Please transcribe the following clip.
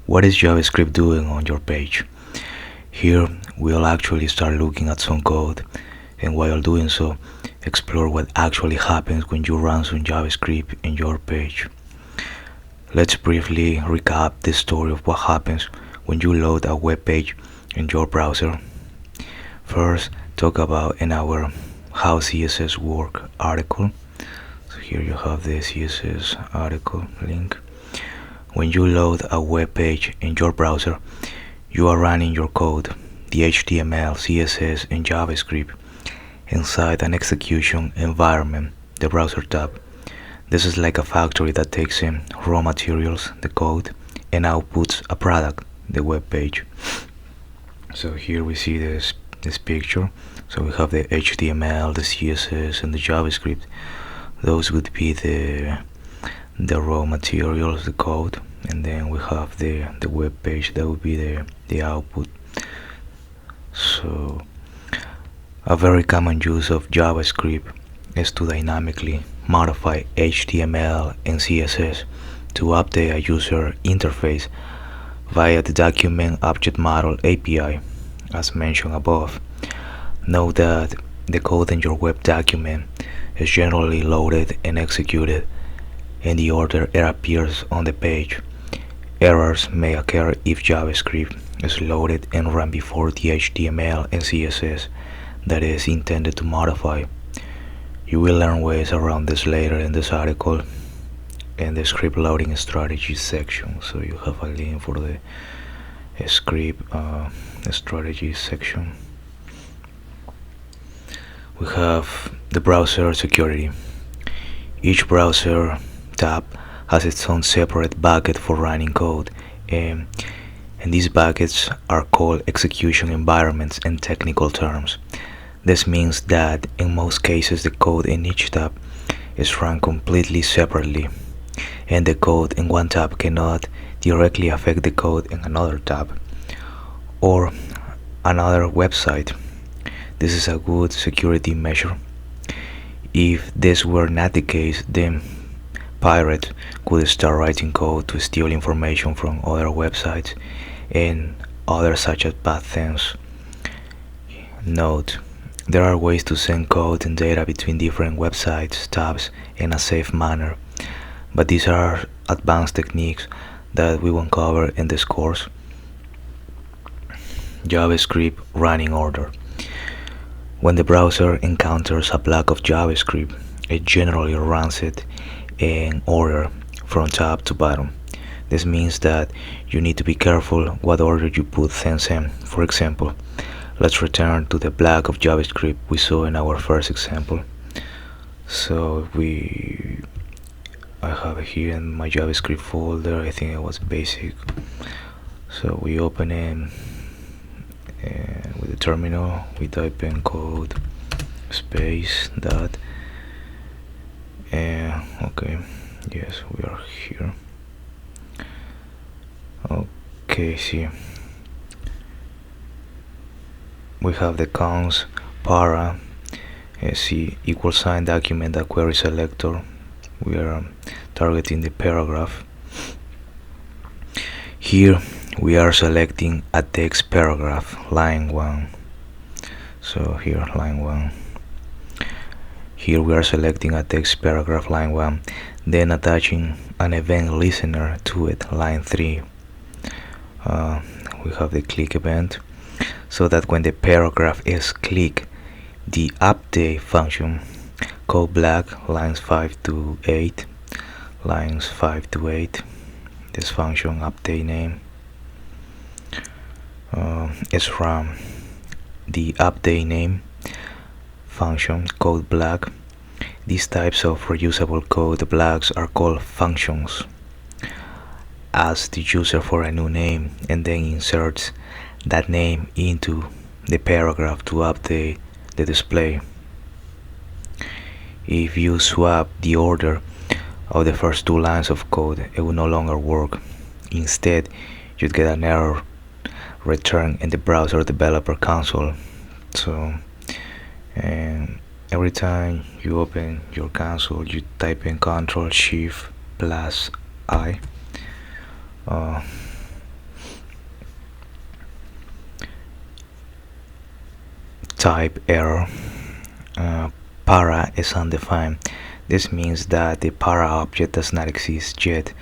What is JavaScript doing on your page? Here we'll actually start looking at some code, and while doing so, explore what actually happens when you run some JavaScript in your page. Let's briefly recap the story of what happens when you load a web page in your browser. First, talk about in our How CSS Work article. So here you have the CSS article link. When you load a web page in your browser, you are running your code, the HTML, CSS, and JavaScript, inside an execution environment, the browser tab. This is like a factory that takes in raw materials, the code, and outputs a product, the web page. So here we see this picture. So we have the HTML, the CSS, and the JavaScript. Those would be the raw materials, the code, and then we have the web page. That would be the output. So a very common use of JavaScript is to dynamically modify HTML and CSS to update a user interface via the Document Object Model API, as mentioned above. Note that the code in your web document is generally loaded and executed in the order it appears on the page. Errors may occur if JavaScript is loaded and run before the HTML and CSS that is intended to modify. You will learn ways around this later in this article in the script loading strategy section. So you have a link for the script strategy section. We have the browser security. Each browser tab has its own separate bucket for running code, and these buckets are called execution environments in technical terms. This means that in most cases the code in each tab is run completely separately, and the code in one tab cannot directly affect the code in another tab or another website. This is a good security measure. If this were not the case, then pirates could start writing code to steal information from other websites and others such as bad things. Note, there are ways to send code and data between different websites, tabs in a safe manner, but these are advanced techniques that we won't cover in this course. JavaScript running order. When the browser encounters a block of JavaScript, it generally runs it in order from top to bottom. This means that you need to be careful what order you put things in. For example, let's return to the block of JavaScript we saw in our first example. So I have it here in my JavaScript folder. I think it was basic. So we open it, and with the terminal we type in code space dot, and okay, yes, we are here. Okay, see, we have the cons para see equal sign document that query selector. We are targeting the paragraph. Here we are selecting a text paragraph, line 1. So here, line 1. Here we are selecting a text paragraph, line 1, then attaching an event listener to it, line 3. We have the click event, so that when the paragraph is clicked, the update function code black lines 5 to 8, this function update name is from the update name function code black. These types of reusable code blocks are called functions. Asks the user for a new name and then inserts that name into the paragraph to update the display. If you swap the order of the first two lines of code, it will no longer work. Instead, you'd get an error returned in the browser developer console. So, and every time you open your console, you type in Ctrl Shift plus I. type error. Para is undefined. This means that the para object does not exist yet.